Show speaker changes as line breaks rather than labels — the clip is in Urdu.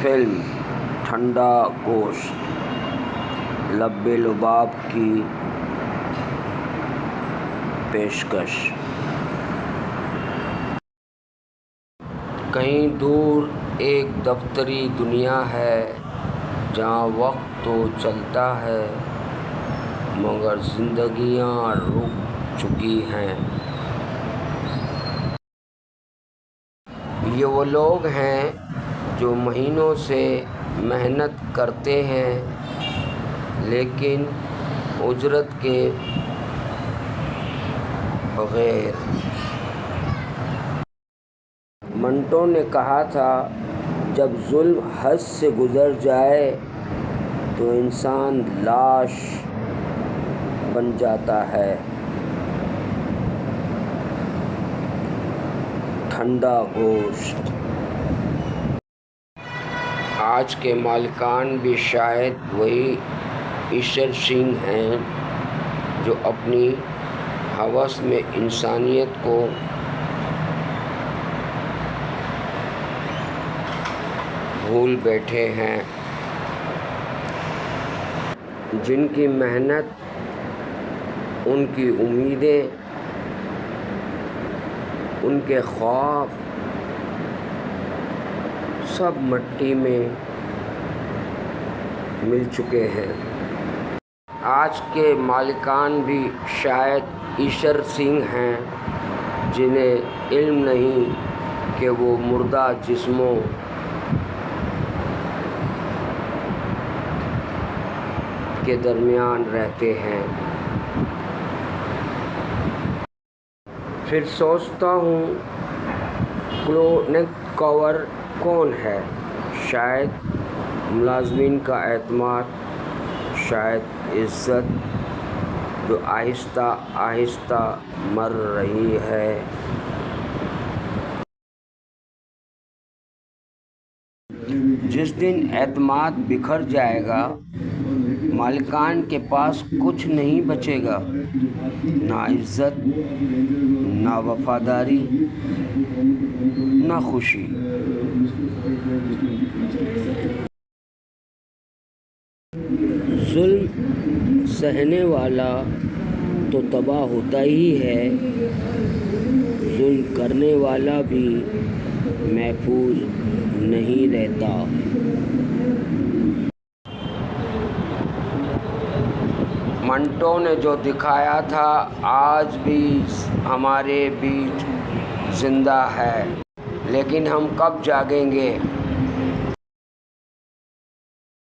فلم ٹھنڈا گوشت لب لباب کی پیشکش۔ کہیں دور ایک دفتری دنیا ہے جہاں وقت تو چلتا ہے مگر زندگیاں رک چکی ہیں۔ یہ وہ لوگ ہیں جو مہینوں سے محنت کرتے ہیں لیکن اجرت کے بغیر۔ منٹو نے کہا تھا جب ظلم حد سے گزر جائے تو انسان لاش بن جاتا ہے۔ ٹھنڈا گوشت۔ آج کے مالکان بھی شاید وہی ایشور سنگھ ہیں جو اپنی ہوس میں انسانیت کو بھول بیٹھے ہیں، جن کی محنت، ان کی امیدیں، ان کے خواب سب مٹی میں مل چکے ہیں۔ آج کے مالکان بھی شاید ایشور سنگھ ہیں جنہیں علم نہیں کہ وہ مردہ جسموں کے درمیان رہتے ہیں۔ پھر سوچتا ہوں کلینک کور کون ہے؟ شاید ملازمین کا اعتماد، شاید عزت جو آہستہ آہستہ مر رہی ہے۔ جس دن اعتماد بکھر جائے گا مالکان کے پاس کچھ نہیں بچے گا، نہ عزت، نہ وفاداری، نہ خوشی۔ ظلم سہنے والا تو تباہ ہوتا ہی ہے، ظلم کرنے والا بھی محفوظ نہیں رہتا۔ منٹو نے جو دکھایا تھا آج بھی ہمارے بیچ زندہ ہے، لیکن ہم کب جاگیں گے؟